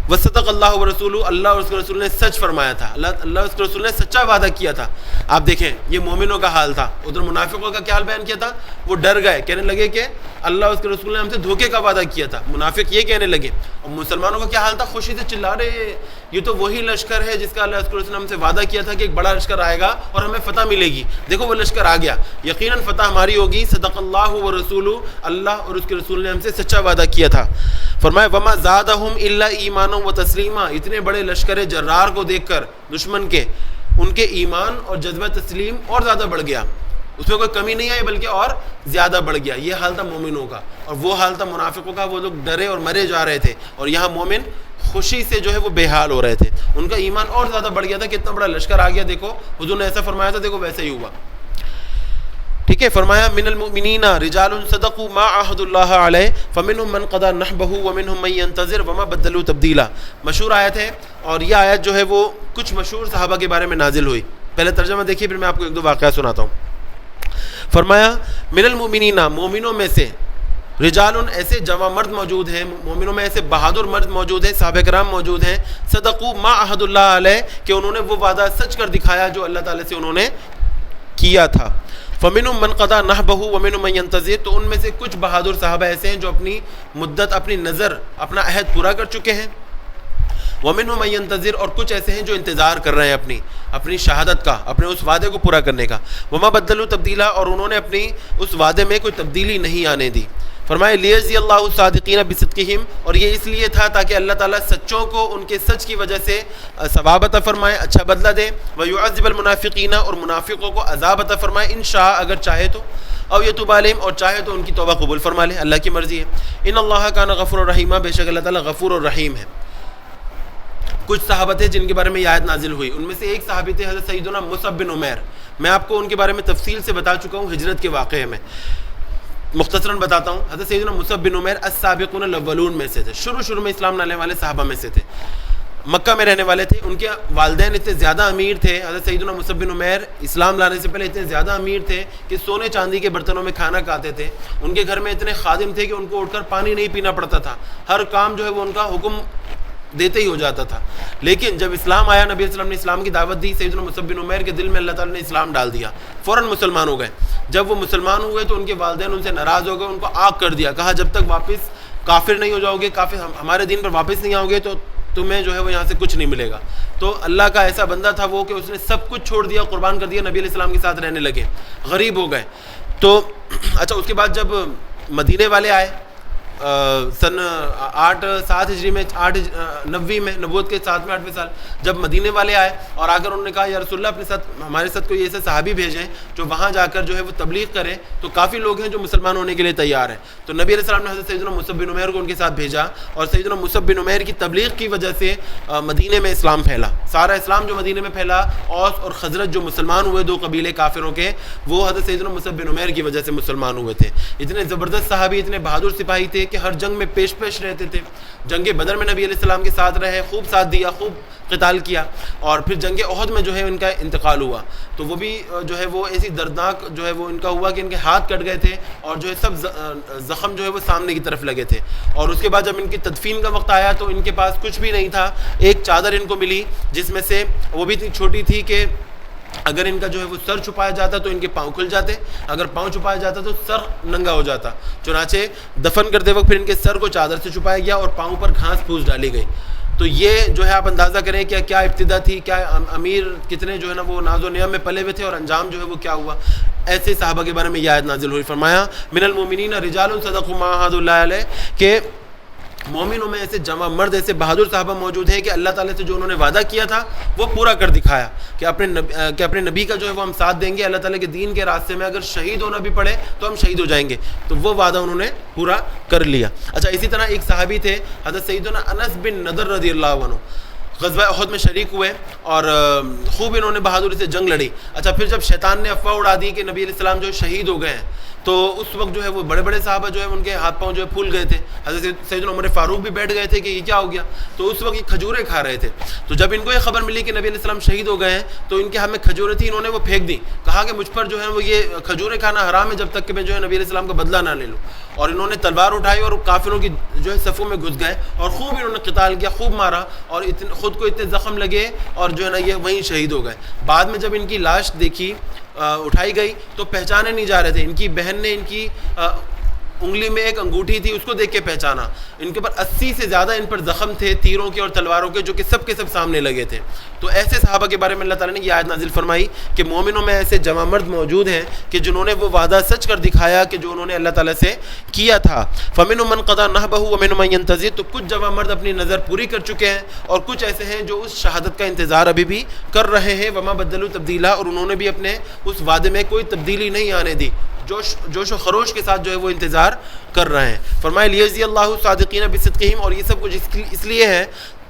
وصدق اللہ ورسولہ, اللہ اور اس کے رسول نے سچ فرمایا تھا, اللہ اور اس کے رسول نے سچا وعدہ کیا تھا. آپ دیکھیں یہ مومنوں کا حال تھا. ادھر منافقوں کا کیا حال بیان کیا تھا, وہ ڈر گئے, کہنے لگے کہ اللہ اور اس کے رسول نے ہم سے دھوکے کا وعدہ کیا تھا. منافق یہ کہنے لگے. اور مسلمانوں کا کیا حال تھا, خوشی سے چلا رہے, یہ تو وہی لشکر ہے جس کا اللہ اور اس کے رسول نے ہم سے وعدہ کیا تھا کہ ایک بڑا لشکر آئے گا اور ہمیں فتح ملے گی. دیکھو وہ لشکر آ گیا, یقیناً فتح ہماری ہوگی. صدق اللہ ورسولہ, اللہ اور اس کے رسول نے ہم سے سچا وعدہ کیا تھا. فرمایا وما زادہم الا ایمانا و تسلیما, اتنے بڑے لشکر جرار کو دیکھ کر دشمن کے, ان کے ایمان اور جذبہ تسلیم اور زیادہ بڑھ گیا, اس میں کوئی کمی نہیں آئی بلکہ اور زیادہ بڑھ گیا. یہ حال تھا مومنوں کا, اور وہ حال تھا منافقوں کا. وہ لوگ ڈرے اور مرے جا رہے تھے, اور یہاں مومن خوشی سے جو ہے وہ بے حال ہو رہے تھے. ان کا ایمان اور زیادہ بڑھ گیا تھا کہ اتنا بڑا لشکر آ گیا, دیکھو حضور نے ایسا فرمایا تھا, دیکھو ویسے ہی ہوا. ٹھیک ہے. فرمایا من المؤمنین رجال صدقوا ما عهد اللہ علیہ فمنهم من قضى نحبه ومنهم من ينتظر وما بدلوا تبدیلا. مشہور آیت ہے, اور یہ آیت جو ہے وہ کچھ مشہور صحابہ کے بارے میں نازل ہوئی. پہلے ترجمہ دیکھیے, پھر میں آپ کو ایک دو واقعہ سناتا ہوں. فرمایا من المؤمنین, مومنوں میں سے, رجال ایسے جوان مرد موجود ہیں, مومنوں میں ایسے بہادر مرد موجود ہیں, صحابہ کرام موجود ہیں, صدقوا ما عهد اللہ علیہ, کہ انہوں نے وہ وعدہ سچ کر دکھایا جو اللہ تعالیٰ سے انہوں نے کیا تھا. فمنهم من قضى نحبه ومنهم من ينتظر, تو ان میں سے کچھ بہادر صحابہ ایسے ہیں جو اپنی مدت, اپنی نظر, اپنا عہد پورا کر چکے ہیں. ومنهم من ينتظر، اور کچھ ایسے ہیں جو انتظار کر رہے ہیں اپنی شہادت کا، اپنے اس وعدے کو پورا کرنے کا. وما بدلوا تبدیلا، اور انہوں نے اپنی اس وعدے میں کوئی تبدیلی نہیں آنے دی. فرمائے لیجزی اللہ الصادقین بصدقہم، اور یہ اس لیے تھا تاکہ اللہ تعالیٰ سچوں کو ان کے سچ کی وجہ سے ثواب عطا فرمائے، اچھا بدلہ دے. ویعذب المنافقین، اور منافقوں کو عذاب عطا فرمائے، ان شاء اگر چاہے تو، او یتوب علیہم، اور چاہے تو ان کی توبہ قبول فرما لے، اللہ کی مرضی ہے. ان اللہ کان غفور الرحیم، بے شک اللہ تعالیٰ غفور الرحیم ہے. کچھ صحابہ تھے جن کے بارے میں یہ آیت نازل ہوئی، ان میں سے ایک صحابی تھے حضرت سیدنا مصعب بن عمیر. میں آپ کو ان کے بارے میں تفصیل سے بتا چکا ہوں ہجرت کے واقعے میں، مختصراً بتاتا ہوں. حضرت سیدنا مصعب بن عمیر السابقون الاولون میں سے تھے، شروع میں اسلام لانے والے صحابہ میں سے تھے، مکہ میں رہنے والے تھے. ان کے والدین اتنے زیادہ امیر تھے، حضرت سیدنا مصعب بن عمیر اسلام لانے سے پہلے اتنے زیادہ امیر تھے کہ سونے چاندی کے برتنوں میں کھانا کھاتے تھے. ان کے گھر میں اتنے خادم تھے کہ ان کو اٹھ کر پانی نہیں پینا پڑتا تھا، ہر کام جو ہے وہ ان کا حکم دیتے ہی ہو جاتا تھا. لیکن جب اسلام آیا، نبی علیہ السلام نے اسلام کی دعوت دی، سیدنا مصعب بن عمیر کے دل میں اللہ تعالیٰ نے اسلام ڈال دیا، فوراً مسلمان ہو گئے. جب وہ مسلمان ہوئے تو ان کے والدین ان سے ناراض ہو گئے، ان کو آگ کر دیا، کہا جب تک واپس کافر نہیں ہو جاؤ گے، کافر ہمارے دین پر واپس نہیں آؤ گے تو تمہیں جو ہے وہ یہاں سے کچھ نہیں ملے گا. تو اللہ کا ایسا بندہ تھا وہ کہ اس نے سب کچھ چھوڑ دیا، قربان کر دیا، نبی علیہ السلام کے ساتھ رہنے لگے، غریب ہو گئے. تو اچھا اس کے بعد جب مدینے والے آئے سن 7 ہجری میں 90 میں، نبوت کے 7ویں 8ویں سال جب مدینے والے آئے اور آ کر انہوں نے کہا یا رسول اللہ اپنے ساتھ ہمارے ساتھ کوئی ایسے صحابی بھیجیں جو وہاں جا کر جو ہے وہ تبلیغ کریں، تو کافی لوگ ہیں جو مسلمان ہونے کے لیے تیار ہیں. تو نبی علیہ السلام نے حضرت سیدنا مصعب بن عمیر کو ان کے ساتھ بھیجا، اور سیدنا مصعب بن عمیر کی تبلیغ کی وجہ سے مدینے میں اسلام پھیلا. سارا اسلام جو مدینے میں پھیلا، اوس اور خزرج جو مسلمان ہوئے، 2 قبیلے کافروں کے، وہ حضرت سیدنا مصعب بن عمیر کی وجہ سے مسلمان ہوئے تھے. اتنے زبردست صحابی، اتنے بہادر سپاہی تھے کہ ہر جنگ میں پیش رہتے تھے. جنگ بدر میں نبی علیہ السلام کے ساتھ رہے، خوب ساتھ دیا، خوب قتال کیا. اور پھر جنگ احد میں جو ہے ان کا انتقال ہوا، تو وہ بھی جو ہے وہ ایسی دردناک جو ہے وہ ان کا ہوا کہ ان کے ہاتھ کٹ گئے تھے، اور جو ہے سب زخم جو ہے وہ سامنے کی طرف لگے تھے. اور اس کے بعد جب ان کی تدفین کا وقت آیا تو ان کے پاس کچھ بھی نہیں تھا. ایک چادر ان کو ملی جس میں سے وہ بھی اتنی چھوٹی تھی کہ اگر ان کا جو ہے وہ سر چھپایا جاتا تو ان کے پاؤں کھل جاتے، اگر پاؤں چھپایا جاتا تو سر ننگا ہو جاتا. چنانچہ دفن کرتے وقت پھر ان کے سر کو چادر سے چھپایا گیا اور پاؤں پر گھاس پھوس ڈالی گئی. تو یہ جو ہے آپ اندازہ کریں کہ کیا ابتدا تھی، کیا امیر کتنے جو ہے نا وہ ناز و نعم میں پلے ہوئے تھے، اور انجام جو ہے وہ کیا ہوا. ایسے صحابہ کے بارے میں یہ آیت نازل ہوئی. فرمایا من المؤمنین رجال صدقوا ما عاهدوا اللہ علیہ، کہ مومنوں میں ایسے جمع مرد، ایسے بہادر صحابہ موجود ہیں کہ اللہ تعالیٰ سے جو انہوں نے وعدہ کیا تھا وہ پورا کر دکھایا کہ اپنے نبی کا جو ہے وہ ہم ساتھ دیں گے، اللہ تعالیٰ کے دین کے راستے میں اگر شہید ہونا بھی پڑے تو ہم شہید ہو جائیں گے. تو وہ وعدہ انہوں نے پورا کر لیا. اچھا اسی طرح ایک صحابی تھے حضرت سیدنا انس بن نضر رضی اللہ عنہ، غزوہ احد میں شریک ہوئے اور خوب انہوں نے بہادری سے جنگ لڑی. اچھا پھر جب شیطان نے افواہ اڑا دی کہ نبی علیہ السلام جو شہید ہو گئے ہیں، تو اس وقت جو ہے وہ بڑے صحابہ جو ہے ان کے ہاتھ پاؤں جو ہے پھول گئے تھے. حضرت سیدنا عمر فاروق بھی بیٹھ گئے تھے کہ یہ کیا ہو گیا. تو اس وقت یہ کھجوریں کھا رہے تھے. تو جب ان کو یہ خبر ملی کہ نبی علیہ السلام شہید ہو گئے ہیں تو ان کے ہاتھ میں کھجوریں تھیں، انہوں نے وہ پھینک دی. کہا کہ مجھ پر جو ہے وہ یہ کھجوریں کھانا حرام ہے جب تک کہ میں جو ہے نبی علیہ السلام کا بدلہ نہ لے لوں. اور انہوں نے تلوار اٹھائی اور کافروں کی جو ہے صفوں میں گھس گئے اور خوب انہوں نے قتال کیا، خوب مارا، اور خود کو اتنے زخم لگے اور جو ہے نا یہ وہیں شہید ہو گئے. بعد میں جب ان کی لاش دیکھی اٹھائی گئی تو پہچانے نہیں جا رہے تھے. ان کی بہن نے ان کی انگلی میں ایک انگوٹھی تھی، اس کو دیکھ کے پہچانا. ان کے پر 80 سے زیادہ ان پر زخم تھے تیروں کے اور تلواروں کے، جو کہ سب سامنے لگے تھے. تو ایسے صحابہ کے بارے میں اللہ تعالیٰ نے یہ آیت نازل فرمائی کہ مومنوں میں ایسے جمع مرد موجود ہیں کہ جنہوں نے وہ وعدہ سچ کر دکھایا کہ جو انہوں نے اللہ تعالیٰ سے کیا تھا. فَمِنْهُم مَّن قَضَىٰ نَحْبَهُ وَمِنْهُم مَّن يَنتَظِرُ، تو کچھ جمع مرد اپنی نظر پوری کر چکے ہیں اور کچھ ایسے ہیں جو اس شہادت کا انتظار ابھی بھی کر رہے ہیں. وَمَا بَدَّلُوا تَبْدِيلًا، اور انہوں نے بھی اپنے اس وعدے میں کوئی تبدیلی نہیں آنے دی، جوش و خروش کے ساتھ جو ہے وہ انتظار کر رہے ہیں. فرمایا لیجزی اللہ صادقین بصدقہم، اور یہ سب کچھ اس لیے ہے،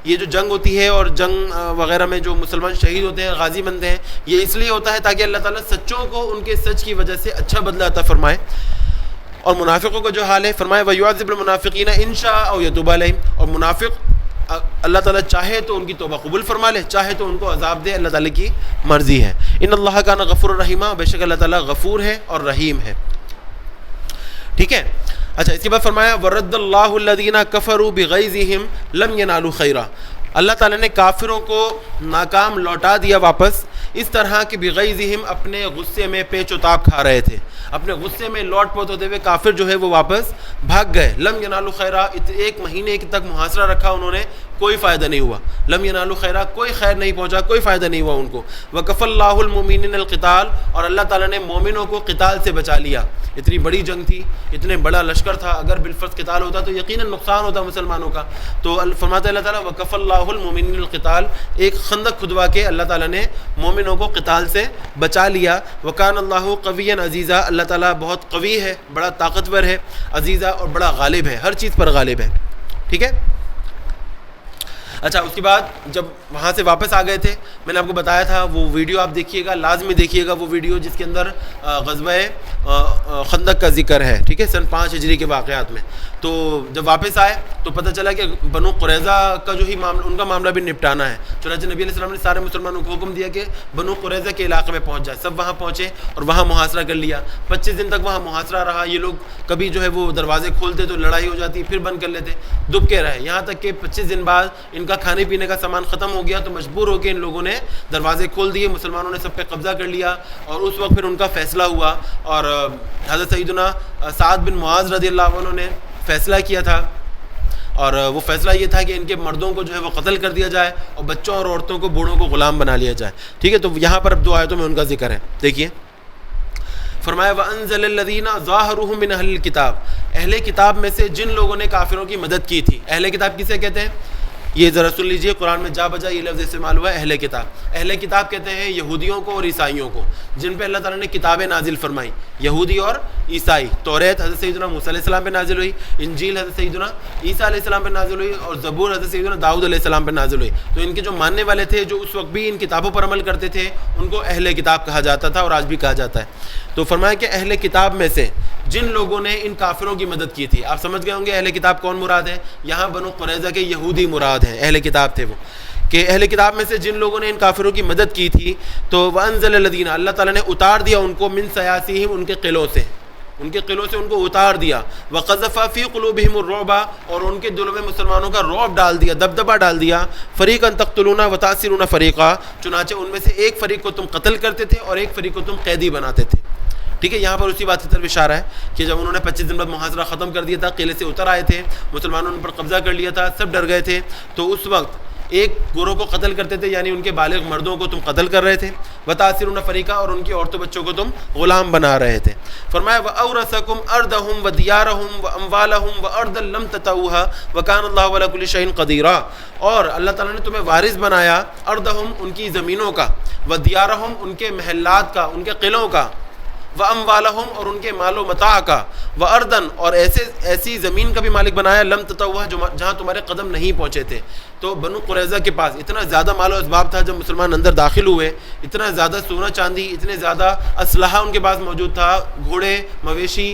یہ جو جنگ ہوتی ہے اور جنگ وغیرہ میں جو مسلمان شہید ہوتے ہیں، غازی بنتے ہیں، یہ اس لیے ہوتا ہے تاکہ اللہ تعالیٰ سچوں کو ان کے سچ کی وجہ سے اچھا بدلہ عطا فرمائے. اور منافقوں کا جو حال ہے، فرمایا وَيُعَذِّبُ الْمُنَافِقِينَ إِن شَاءَ أَوْ يَتُوبَ عَلَيْهِمْ، اور منافق اللہ تعالیٰ چاہے تو ان کی توبہ قبول فرما لے، چاہے تو ان کو عذاب دے، اللہ تعالیٰ کی مرضی ہے. ان اللہ کان غفور الرحیم، بے شک اللہ تعالیٰ غفور ہے اور رحیم ہے. ٹھیک ہے. اچھا اس کے بعد فرمایا وَرَدَّ اللَّهُ الَّذِينَ كَفَرُوا بِغَيْظِهِمْ لَمْ يَنَالُوا خَيْرًا، اللہ تعالیٰ نے کافروں کو ناکام لوٹا دیا واپس، اس طرح کہ بغیظہم اپنے غصے میں پیچ و تاب کھا رہے تھے، اپنے غصے میں لوٹ پوٹ ہوتے ہوئے کافر جو ہے وہ واپس بھاگ گئے. لم ینالوا خیرا، 1 مہینے تک محاصرہ رکھا انہوں نے، کوئی فائدہ نہیں ہوا. لم ینالوا خیرا, کوئی خیر نہیں پہنچا, کوئی فائدہ نہیں ہوا ان کو. وکف اللہ المؤمنین القتال, اور اللہ تعالیٰ نے مومنوں کو قتال سے بچا لیا. اتنی بڑی جنگ تھی, اتنے بڑا لشکر تھا, اگر بالفرض قتال ہوتا تو یقیناً نقصان ہوتا مسلمانوں کا. تو فرماتا ہے اللہ تعالیٰ وکف اللہ المؤمنین القتال, ایک خندق کھدوا کے اللہ تعالیٰ نے مومنوں کو قتال سے بچا لیا. وکان اللہ قویا عزیزا, اللہ تعالیٰ بہت قوی ہے, بڑا طاقتور ہے, عزیزا اور بڑا غالب ہے, ہر چیز پر غالب ہے. ٹھیک ہے. اچھا, اس کے بعد جب وہاں سے واپس آ گئے تھے, میں نے آپ کو بتایا تھا وہ ویڈیو آپ دیکھیے گا, لازمی دیکھیے گا وہ ویڈیو جس کے اندر غزوہ خندق کا ذکر ہے. ٹھیک ہے, سن 5 ہجری کے واقعات میں. تو جب واپس آئے تو پتہ چلا کہ بنو قریظہ کا جو ہی معاملہ, ان کا معاملہ بھی نپٹانا ہے. چنانچہ نبی علیہ السلام نے سارے مسلمانوں کو حکم دیا کہ بنو قریظہ کے علاقے میں پہنچ جائے. سب وہاں پہنچے اور وہاں محاصرہ کر لیا. 25 دن تک وہاں محاصرہ رہا. یہ لوگ کبھی جو ہے وہ دروازے کھولتے تو لڑائی ہو جاتی, پھر بند کر لیتے, دب کے رہے, یہاں تک کہ 25 دن بعد ان کا کھانے پینے کا سامان ختم ہو گیا. تو مجبور ہو کے ان لوگوں نے دروازے کھول دیے, مسلمانوں نے سب پہ قبضہ کر لیا. اور اس وقت پھر ان کا فیصلہ ہوا, اور حضرت سیدنا سعد بن معاذ رضی اللہ عنہ نے فیصلہ کیا تھا. اور وہ فیصلہ یہ تھا کہ ان کے مردوں کو جو ہے وہ قتل کر دیا جائے اور بچوں اور عورتوں کو, بوڑھوں کو غلام بنا لیا جائے. ٹھیک ہے, تو یہاں پر اب 2 آیتوں میں ان کا ذکر ہے. دیکھیے, فرمایا وَأَنزَلَ الَّذِينَ ظَاهَرُهُم مِّنْ أَهْلِ الْكِتَابِ, اہل کتاب میں سے جن لوگوں نے کافروں کی مدد کی تھی. اہل کتاب کسے کہتے ہیں؟ یہ ذرا سن لیجئے, قرآن میں جا بجا یہ لفظ استعمال ہوا ہے, اہل کتاب. اہل کتاب کہتے ہیں یہودیوں کو اور عیسائیوں کو, جن پہ اللہ تعالیٰ نے کتابیں نازل فرمائی. یہودی اور عیسائی. توریت حضرت سیدنا موسیٰ علیہ السلام پہ نازل ہوئی, انجیل حضرت سیدنا عیسیٰ علیہ السلام پہ نازل ہوئی, اور زبور حضرت سیدنا داؤد علیہ السلام پہ نازل ہوئی. تو ان کے جو ماننے والے تھے, جو اس وقت بھی ان کتابوں پر عمل کرتے تھے, ان کو اہل کتاب کہا جاتا تھا, اور آج بھی کہا جاتا ہے. تو فرمایا کہ اہل کتاب میں سے جن لوگوں نے ان کافروں کی مدد کی تھی. آپ سمجھ گئے ہوں گے اہل کتاب کون مراد ہے. یہاں بنو قریظہ کے یہودی مراد ہیں, اہل کتاب تھے وہ, کہ اہل کتاب میں سے جن لوگوں نے ان کافروں کی مدد کی تھی. تو وَأَنزَلَ الَّذِينَ, اللہ تعالیٰ نے اتار دیا ان کو, مِن سَيَاسِهِمْ, ان کے قلعوں سے, ان کے قلعوں سے ان کو اتار دیا. وَقَذَفَ فِي قُلُوبِهِمُ الرُّعْبَ, اور ان کے دلوں میں مسلمانوں کا رعب ڈال دیا, دبدبہ ڈال دیا. فَرِيقًا تَقْتُلُونَ وَتَأْسِرُونَ فَرِيقًا, چنانچہ ان میں سے ایک فریق کو تم قتل کرتے تھے اور ایک فریق کو تم قیدی بناتے تھے. ٹھیک ہے, یہاں پر اسی بات کی طرف اشارہ ہے کہ جب انہوں نے 25 دن بعد محاصرہ ختم کر دیا تھا, قلعے سے اتر آئے تھے, مسلمانوں نے ان پر قبضہ کر لیا تھا, سب ڈر گئے تھے. تو اس وقت ایک گروہ کو قتل کرتے تھے, یعنی ان کے بالغ مردوں کو تم قتل کر رہے تھے. وَتَأْسِرُونَ فَرِيقًا, اور ان کی عورتوں بچوں کو تم غلام بنا رہے تھے. فرمایا وَأَوْرَثَكُمْ أَرْضَهُمْ وَدِيَارَهُمْ وَأَمْوَالَهُمْ وَأَرْضًا لَّمْ تَطَئُوهَا وَكَانَ اللَّهُ عَلَىٰ كُلِّ شَيْءٍ قَدِيرًا, اور اللہ تعالیٰ نے تمہیں وارث بنایا أَرْضَهُمْ, ان کی زمینوں کا, وَدِيَارَهُمْ, ان کے محلات کا, ان کے قلعوں کا, وَأَمْوَالَهُمْ, اور ان کے مال و متاع کا, وَأَرْضًا, اور ایسی زمین کا بھی مالک بنایا, لم تطئوها, جہاں تمہارے قدم نہیں پہنچے تھے. تو بنو قریظہ کے پاس اتنا زیادہ مال و اسباب تھا, جب مسلمان اندر داخل ہوئے, اتنا زیادہ سونا چاندی, اتنے زیادہ اسلحہ ان کے پاس موجود تھا, گھوڑے, مویشی,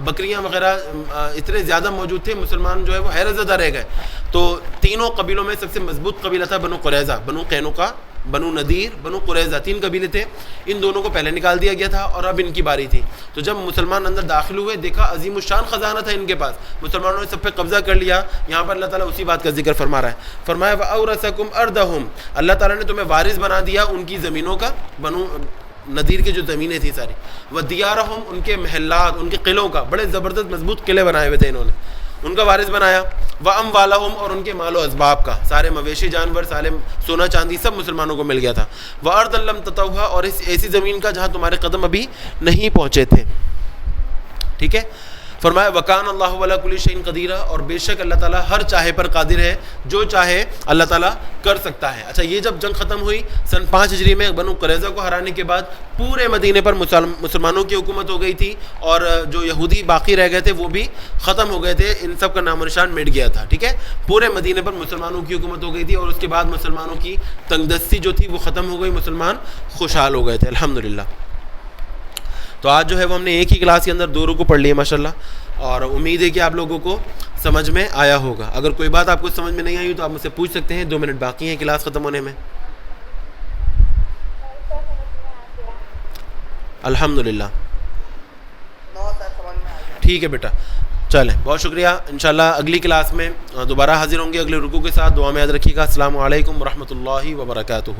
بکریاں وغیرہ اتنے زیادہ موجود تھے, مسلمان جو ہے وہ حیرت زدہ رہ گئے. تو تینوں قبیلوں میں سب سے مضبوط قبیلہ تھا بنو قریظہ, بنو قینقاع, بنو نذیر, بنو قریظہ, 3 قبیلے تھے. ان دونوں کو پہلے نکال دیا گیا تھا اور اب ان کی باری تھی. تو جب مسلمان اندر داخل ہوئے, دیکھا عظیم الشان خزانہ تھا ان کے پاس, مسلمانوں نے سب پہ قبضہ کر لیا. یہاں پر اللہ تعالیٰ اسی بات کا ذکر فرما رہا ہے. فرمایا وَأَوْرَثَكُمْ أَرْضَهُمْ, اللہ تعالیٰ نے تمہیں وارث بنا دیا ان کی زمینوں کا, بنو نذیر کی جو زمینیں تھیں ساری, وَدِيَارَهُمْ, ان کے محلات, ان کے قلعوں کا, بڑے زبردست مضبوط قلعے بنائے ہوئے تھے انہوں نے, ان کا وارث بنایا. وَأَمْوَالَهُمْ, اور ان کے مال و اسباب کا, سارے مویشی جانور, سارے سونا چاندی سب مسلمانوں کو مل گیا تھا. وَأَرْضًا لَّمْ تَطَئُوهَا, اور ایسی زمین کا جہاں تمہارے قدم ابھی نہیں پہنچے تھے. ٹھیک ہے. فرمایا وَكَانَ اللَّهُ عَلَىٰ كُلِّ شَيْءٍ قَدِيرًا, اور بے شک اللہ تعالیٰ ہر چاہے پر قادر ہے, جو چاہے اللہ تعالیٰ کر سکتا ہے. اچھا, یہ جب جنگ ختم ہوئی سن 5 ہجری میں, بنو قریظہ کو ہرانے کے بعد پورے مدینے پر مسلمانوں کی حکومت ہو گئی تھی, اور جو یہودی باقی رہ گئے تھے وہ بھی ختم ہو گئے تھے, ان سب کا نام و نشان مٹ گیا تھا. ٹھیک ہے, پورے مدینے پر مسلمانوں کی حکومت ہو گئی تھی, اور اس کے بعد مسلمانوں کی تنگ دستی جو تھی وہ ختم ہو گئی, مسلمان خوشحال ہو گئے تھے الحمدللہ. تو آج جو ہے وہ ہم نے ایک ہی کلاس کے اندر 2 رکوع پڑھ لیے ماشاءاللہ, اور امید ہے کہ آپ لوگوں کو سمجھ میں آیا ہوگا. اگر کوئی بات آپ کو سمجھ میں نہیں آئی تو آپ مجھ سے پوچھ سکتے ہیں, 2 منٹ باقی ہیں کلاس ختم ہونے میں. الحمدللہ ٹھیک ہے بیٹا, چلیں, بہت شکریہ. انشاءاللہ اگلی کلاس میں دوبارہ حاضر ہوں گے اگلے رکوع کے ساتھ. دعا میں یاد رکھیے گا. السلام علیکم ورحمۃ اللہ وبرکاتہ.